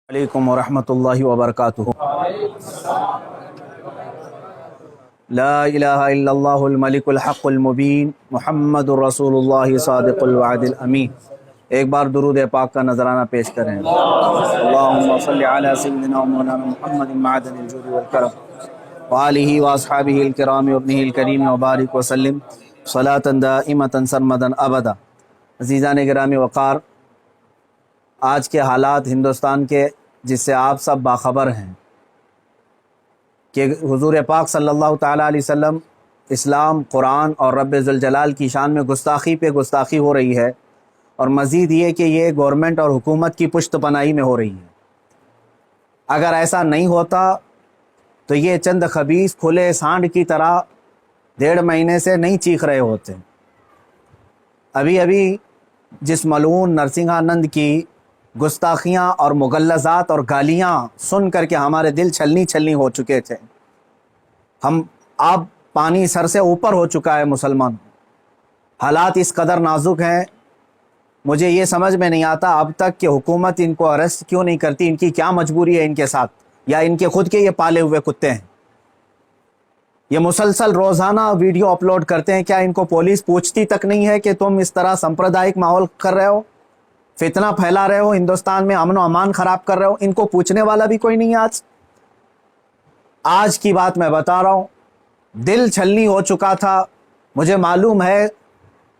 علیکم ورحمۃ اللہ وبرکاتہ۔ لا الہ الا اللہ الملک الحق المبین محمد الرسول اللہ صادق الوعد الامین۔ ایک بار درود پاک کا نذرانہ پیش کریں۔ اللہم صلی علی سیدنا و مولانا محمد معدن الجود والکرم وآلہ واصحابہ الکرام وابنہ الکریم وبارک وسلم صلاۃ دائمۃ سرمدا ابدا۔ عزیزان گرامی وقار، آج کے حالات ہندوستان کے جس سے آپ سب باخبر ہیں کہ حضور پاک صلی اللہ تعالیٰ علیہ وسلم، اسلام، قرآن اور رب ذوالجلال کی شان میں گستاخی پہ گستاخی ہو رہی ہے، اور مزید یہ کہ یہ گورنمنٹ اور حکومت کی پشت پناہی میں ہو رہی ہے۔ اگر ایسا نہیں ہوتا تو یہ چند خبیث کھلے سانڈ کی طرح 1.5 مہینے سے نہیں چیخ رہے ہوتے۔ ابھی جس ملعون نرسنگھانند کی گستاخیاں اور مغلظات اور گالیاں سن کر کے ہمارے دل چھلنی ہو چکے تھے، اب پانی سر سے اوپر ہو چکا ہے مسلمان۔ حالات اس قدر نازک ہیں، مجھے یہ سمجھ میں نہیں آتا اب تک کہ حکومت ان کو اریسٹ کیوں نہیں کرتی۔ ان کی کیا مجبوری ہے ان کے ساتھ، یا ان کے خود کے یہ پالے ہوئے کتے ہیں؟ یہ مسلسل روزانہ ویڈیو اپلوڈ کرتے ہیں، کیا ان کو پولیس پوچھتی تک نہیں ہے کہ تم اس طرح سمپردائک ماحول کر رہے ہو، فتنہ پھیلا رہے ہو، ہندوستان میں امن و امان خراب کر رہے ہو؟ ان کو پوچھنے والا بھی کوئی نہیں ہے۔ آج کی بات میں بتا رہا ہوں، دل چھلنی ہو چکا تھا۔ مجھے معلوم ہے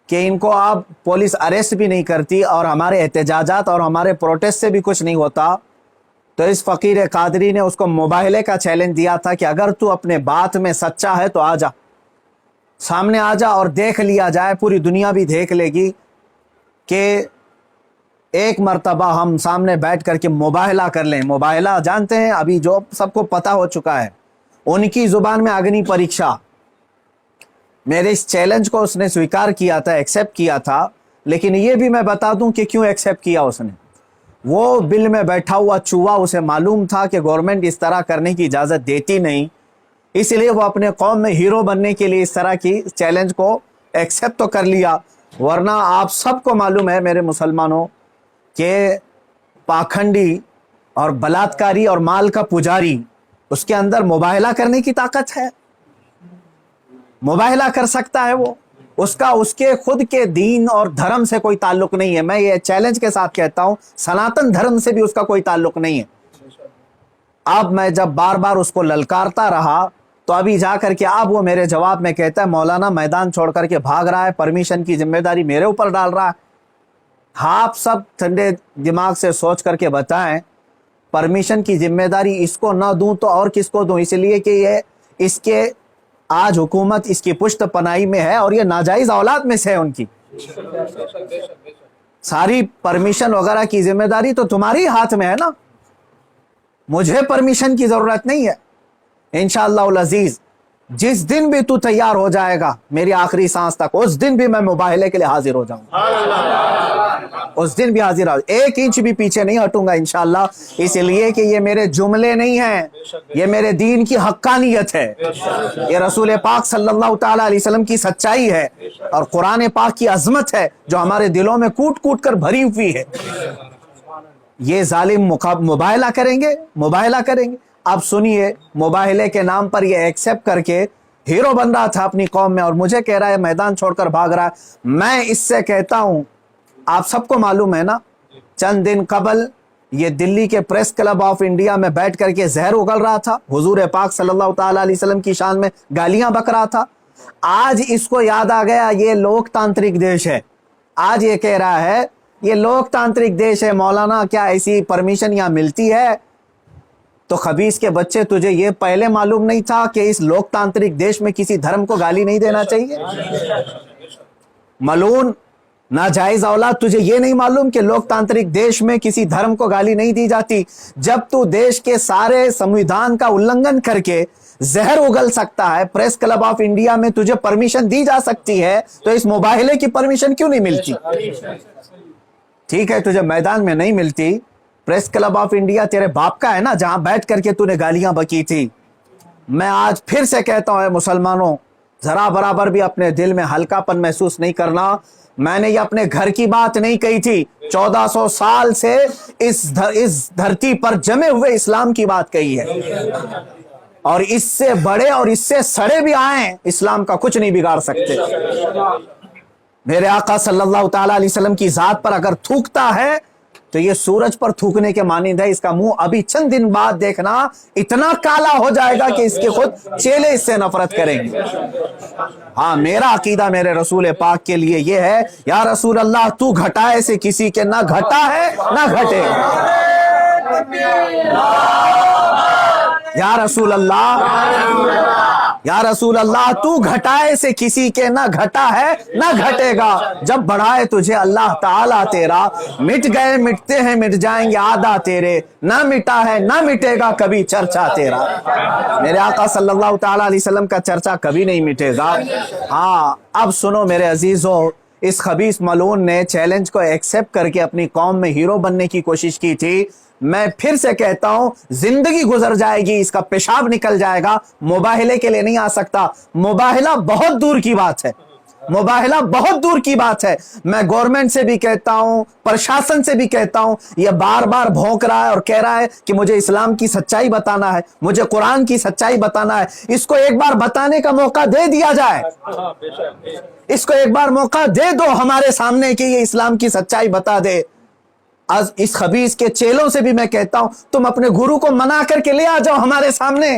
کہ ان کو اب پولیس اریسٹ بھی نہیں کرتی اور ہمارے احتجاجات اور ہمارے پروٹیسٹ سے بھی کچھ نہیں ہوتا، تو اس فقیر قادری نے اس کو مباہلے کا چیلنج دیا تھا کہ اگر تو اپنے بات میں سچا ہے تو آ جا، سامنے آ جا اور دیکھ لیا جائے، پوری دنیا بھی دیکھ لے گی کہ ایک مرتبہ ہم سامنے بیٹھ کر کے مباہلہ کر لیں۔ مباہلہ جانتے ہیں، ابھی جو سب کو پتہ ہو چکا ہے، ان کی زبان میں اگنی پریکشا۔ میرے اس چیلنج کو اس نے سویکار کیا تھا، ایکسیپٹ کیا تھا، لیکن یہ بھی میں بتا دوں کہ کیوں ایکسیپٹ کیا اس نے۔ وہ بل میں بیٹھا ہوا چوہا، اسے معلوم تھا کہ گورنمنٹ اس طرح کرنے کی اجازت دیتی نہیں، اس لیے وہ اپنے قوم میں ہیرو بننے کے لیے اس طرح کی چیلنج کو ایکسیپٹ تو کر لیا۔ ورنہ آپ سب کو معلوم ہے میرے مسلمانوں کہ پاکھنڈی اور بلاتکاری اور مال کا پجاری، اس کے اندر مباہلہ کرنے کی طاقت ہے، مباہلہ کر سکتا ہے وہ۔ اس کے خود کے دین اور دھرم سے کوئی تعلق نہیں ہے۔ میں یہ چیلنج کے ساتھ کہتا ہوں، سناتن دھرم سے بھی اس کا کوئی تعلق نہیں ہے۔ اب میں جب بار بار اس کو للکارتا رہا تو ابھی جا کر کے اب وہ میرے جواب میں کہتا ہے مولانا میدان چھوڑ کر کے بھاگ رہا ہے، پرمیشن کی ذمہ داری میرے اوپر ڈال رہا ہے۔ آپ سب ٹھنڈے دماغ سے سوچ کر کے بتائیں، پرمیشن کی ذمہ داری اس کو نہ دوں تو اور کس کو دوں؟ اس لیے کہ یہ اس کے آج حکومت اس کی پشت پناہی میں ہے اور یہ ناجائز اولاد میں سے ہے ان کی۔ ساری پرمیشن وغیرہ کی ذمہ داری تو تمہاری ہاتھ میں ہے نا، مجھے پرمیشن کی ضرورت نہیں ہے۔ انشاءاللہ العزیز جس دن بھی تو تیار ہو جائے گا میری آخری سانس تک، اس دن بھی میں مباہلے کے لیے حاضر ہو جاؤں گا، اس دن بھی حاضر ہوں، 1 انچ بھی پیچھے نہیں ہٹوں گا انشاءاللہ۔ اس لیے کہ یہ میرے جملے نہیں ہیں، یہ میرے دین کی حقانیت ہے، یہ رسول پاک صلی اللہ تعالیٰ علیہ وسلم کی سچائی ہے، اور قرآن پاک کی عظمت ہے جو ہمارے دلوں میں کوٹ کوٹ کر بھری ہوئی ہے۔ یہ ظالم مباہلہ کریں گے۔ اب سنیے، مباہلے کے نام پر یہ ایکسیپٹ کر کے ہیرو بن رہا تھا اپنی قوم میں، اور مجھے کہہ رہا ہے میدان چھوڑ کر بھاگ رہا ہے۔ میں اس سے کہتا ہوں، آپ سب کو معلوم ہے نا، چند دن قبل یہ دلی کے پریس کلب آف انڈیا میں بیٹھ کر کے زہر اگل رہا تھا، حضور پاک صلی اللہ تعالیٰ علیہ وسلم کی شان میں گالیاں بک رہا تھا۔ آج اس کو یاد آ گیا یہ لوک تانترک دیش ہے، آج یہ کہہ رہا ہے یہ لوک تانترک دیش ہے، مولانا کیا ایسی پرمیشن یہاں ملتی ہے؟ تو خبیث کے بچے، تجھے یہ پہلے معلوم نہیں تھا کہ اس لوک تانترک دیش میں کسی دھرم کو گالی نہیں دینا چاہیے؟ ملعون ناجائز اولاد، تجھے یہ نہیں معلوم کہ لوک تانترک دیش میں کسی دھرم کو گالی نہیں دی جاتی؟ جب تو دیش کے سارے سمویدھان کا النگھن کر کے زہر اگل سکتا ہے، پریس کلب آف انڈیا میں تجھے پرمیشن دی جا سکتی ہے، تو اس مباہلے کی پرمیشن کیوں نہیں ملتی؟ ٹھیک ہے، تجھے میدان میں نہیں ملتی، پریس کلب آف انڈیا تیرے باپ کا ہے نا، جہاں بیٹھ کر کے تو نے گالیاں بکی تھی۔ میں آج پھر سے کہتا ہوں، اے مسلمانوں، ذرا برابر بھی اپنے دل میں ہلکا پن محسوس نہیں کرنا. میں نے یہ اپنے گھر کی بات نہیں کہی تھی, 1400 سال سے اس دھرتی پر جمے ہوئے اسلام کی بات کہی ہے, اور اس سے بڑے اور اس سے سڑے بھی آئیں, اسلام کا کچھ نہیں بگاڑ سکتے. میرے آقا صلی اللہ تعالی علیہ وسلم کی ذات پر اگر تھوکتا ہے تو یہ سورج پر تھوکنے کے مانند ہے. اس کا منہ ابھی چند دن بعد دیکھنا اتنا کالا ہو جائے گا کہ اس کے خود چیلے اس سے نفرت کریں گے. ہاں, میرا عقیدہ میرے رسول پاک کے لیے یہ ہے, یا رسول اللہ تو گھٹائے سے کسی کے نہ گھٹا ہے نہ گھٹے. یا رسول اللہ, یا رسول اللہ تو گھٹائے سے کسی کے نہ گھٹا ہے نہ گھٹے گا. جب بڑھائے تجھے اللہ تعالیٰ تیرا, مٹ گئے مٹتے ہیں مٹ جائیں گے آدھا تیرے, نہ مٹا ہے نہ مٹے گا کبھی چرچا تیرا. میرے آقا صلی اللہ تعالیٰ علیہ وسلم کا چرچا کبھی نہیں مٹے گا. ہاں, اب سنو میرے عزیزو, اس خبیث ملعون نے چیلنج کو ایکسپٹ کر کے اپنی قوم میں ہیرو بننے کی کوشش کی تھی. میں پھر سے کہتا ہوں, زندگی گزر جائے گی, اس کا پیشاب نکل جائے گا, مباہلے کے لیے نہیں آ سکتا. مباہلہ بہت دور کی بات ہے, مباہلہ بہت دور کی بات ہے. میں گورنمنٹ سے بھی کہتا ہوں, پرشاسن سے بھی کہتا ہوں, یہ بار بار بھونک رہا ہے اور کہہ رہا ہے کہ مجھے اسلام کی سچائی بتانا ہے, مجھے قرآن کی سچائی بتانا ہے. اس کو ایک بار بتانے کا موقع دے دیا جائے, اس کو ایک بار موقع دے دو ہمارے سامنے کہ یہ اسلام کی سچائی بتا دے. اس خبیث کے چیلوں سے بھی میں کہتا ہوں, تم اپنے گرو کو منا کر کے لے آ جاؤ ہمارے سامنے.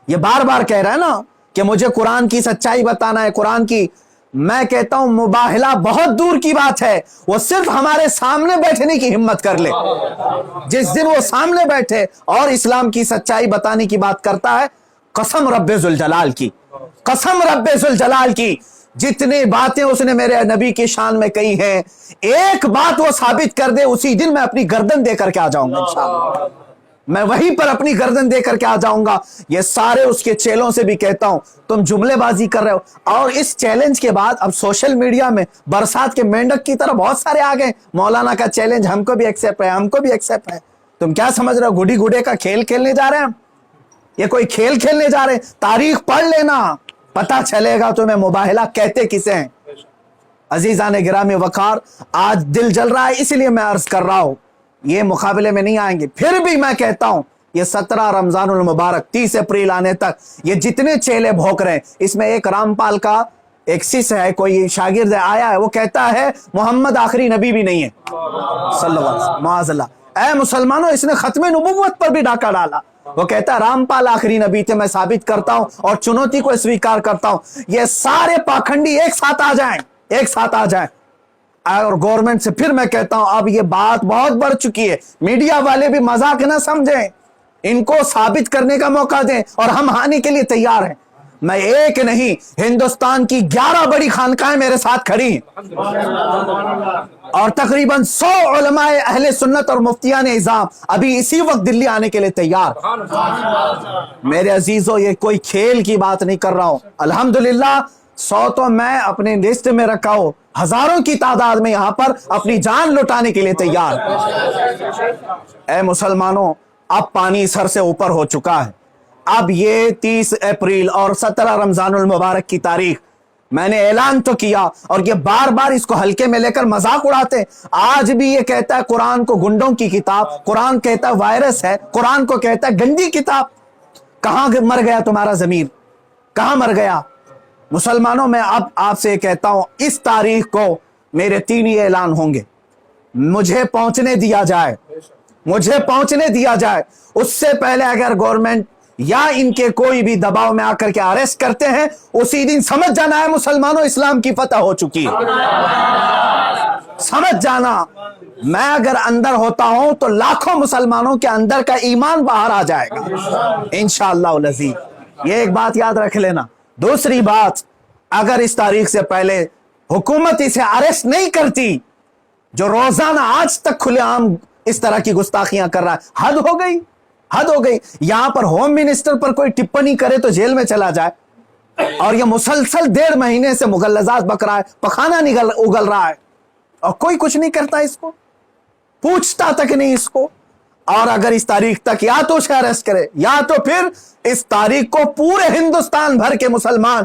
یہ بار بار کہہ رہا ہے نا کہ مجھے قرآن کی سچائی بتانا ہے, قرآن کی. میں کہتا ہوں مباہلہ بہت دور کی بات ہے, وہ صرف ہمارے سامنے بیٹھنے کی ہمت کر لے. جس دن وہ سامنے بیٹھے اور اسلام کی سچائی بتانے کی بات کرتا ہے, قسم رب ذوالجلال کی, قسم رب ذوالجلال کی, جتنی باتیں اس نے میرے نبی کی شان میں کہی ہیں, ایک بات وہ ثابت کر دے, اسی دن میں اپنی گردن دے کر کے آ جاؤں گا انشاءاللہ. میں وہیں پر اپنی گردن دے کر کے آ جاؤں گا. یہ سارے اس کے چیلوں سے بھی کہتا ہوں, تم جملے بازی کر رہے ہو. اور اس چیلنج کے بعد اب سوشل میڈیا میں برسات کے مینڈک کی طرح بہت سارے آ گئے, مولانا کا چیلنج ہم کو بھی ایکسپٹ ہے, ہم کو بھی ایکسپٹ ہے. تم کیا سمجھ رہے ہو, گڈی گڈے کا کھیل کھیلنے جا رہے ہیں ہم؟ یہ کوئی کھیل کھیلنے جا رہے ہیں؟ تاریخ پڑھ لینا, پتا چلے گا تمہیں مباہلہ کہتے کسے ہیں. عزیزان گرامی وقار, آج دل جل رہا ہے اس لیے میں عرض کر رہا ہوں, یہ مقابلے میں نہیں آئیں گے. پھر بھی میں کہتا ہوں, یہ 17 رمضان المبارک 30 اپریل آنے تک یہ جتنے چیلے بھوک رہے ہیں, اس میں ایک رامپال کا ایک سس ہے, کوئی شاگرد آیا ہے, وہ کہتا ہے محمد آخری نبی بھی نہیں ہے صلی اللہ علیہ وسلم. معاذ اللہ. اے مسلمانوں, اس نے ختم نبوت پر بھی ڈاکہ ڈالا. وہ کہتا ہے رامپال آخری نبی تھے, میں ثابت کرتا ہوں اور چنوتی کو اسویکار کرتا ہوں. یہ سارے پاکھنڈی ایک ساتھ آ جائیں, ایک ساتھ آ جائیں. اور گورنمنٹ سے پھر میں کہتا ہوں, اب یہ بات بہت بڑھ چکی ہے, میڈیا والے بھی مذاق نہ سمجھیں, ان کو ثابت کرنے کا موقع دیں, اور ہم آنے کے لیے تیار ہیں. میں ایک نہیں, ہندوستان کی 11 بڑی خانقاہیں میرے ساتھ کھڑی ہیں, اور تقریباً 100 علماء اہل سنت اور مفتیان اعظام ابھی اسی وقت دلی آنے کے لیے تیار. میرے عزیزو, یہ کوئی کھیل کی بات نہیں کر رہا ہوں. الحمدللہ 100 تو میں اپنے لسٹ میں رکھا ہوں, ہزاروں کی تعداد میں یہاں پر اپنی جان لٹانے کے لیے تیار. اے مسلمانوں, اب پانی سر سے اوپر ہو چکا ہے. اب یہ 30 اپریل اور 17 رمضان المبارک کی تاریخ میں نے اعلان تو کیا, اور یہ بار بار اس کو ہلکے میں لے کر مذاق اڑاتے. آج بھی یہ کہتا ہے قرآن کو گنڈوں کی کتاب, قرآن کہتا ہے وائرس ہے, قرآن کو کہتا ہے گندی کتاب. کہاں مر گیا تمہارا ضمیر, کہاں مر گیا؟ مسلمانوں, میں اب آپ سے کہتا ہوں, اس تاریخ کو میرے 3 ہی اعلان ہوں گے. مجھے پہنچنے دیا جائے, مجھے پہنچنے دیا جائے. اس سے پہلے اگر گورنمنٹ یا ان کے کوئی بھی دباؤ میں آ کر کے اریسٹ کرتے ہیں, اسی دن سمجھ جانا ہے مسلمانوں, اسلام کی فتح ہو چکی ہے. سمجھ جانا, میں اگر اندر ہوتا ہوں تو لاکھوں مسلمانوں کے اندر کا ایمان باہر آ جائے گا انشاءاللہ العزیز. یہ ایک بات یاد رکھ لینا. دوسری بات, اگر اس تاریخ سے پہلے حکومت اسے اریسٹ نہیں کرتی, جو روزانہ آج تک کھلے عام اس طرح کی گستاخیاں کر رہا ہے, حد ہو گئی, حد ہو گئی. یہاں پر ہوم منسٹر پر کوئی ٹپنی کرے تو جیل میں چلا جائے, اور یہ مسلسل 1.5 مہینے سے مغلظات بک رہا ہے, پخانہ اگل رہا ہے, اور کوئی کچھ نہیں کرتا, اس کو پوچھتا تک نہیں اس کو. اور اگر اس تاریخ تک یا تو اسے اریسٹ کرے, یا تو پھر اس تاریخ کو پورے ہندوستان بھر کے مسلمان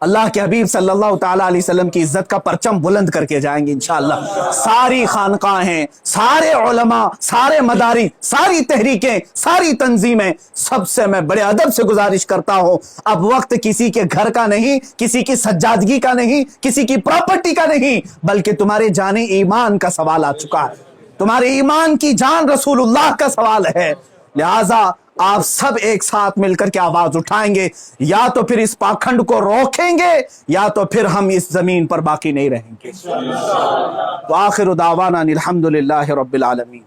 اللہ کے حبیب صلی اللہ تعالیٰ علیہ وسلم کی عزت کا پرچم بلند کر کے جائیں گے انشاءاللہ۔ ساری خانقاہیں، سارے علماء، سارے مدارس، ساری تحریکیں، ساری تنظیمیں، سب سے میں بڑے ادب سے گزارش کرتا ہوں، اب وقت کسی کے گھر کا نہیں، کسی کی سجادگی کا نہیں، کسی کی پراپرٹی کا نہیں، بلکہ تمہارے جان ایمان کا سوال آ چکا ہے، تمہارے ایمان کی جان رسول اللہ کا سوال ہے۔ لہٰذا آپ سب ایک ساتھ مل کر کے آواز اٹھائیں گے، یا تو پھر اس پاکھنڈ کو روکیں گے یا تو پھر ہم اس زمین پر باقی نہیں رہیں گے۔ وآخر دعوانا الحمدللہ رب العالمین۔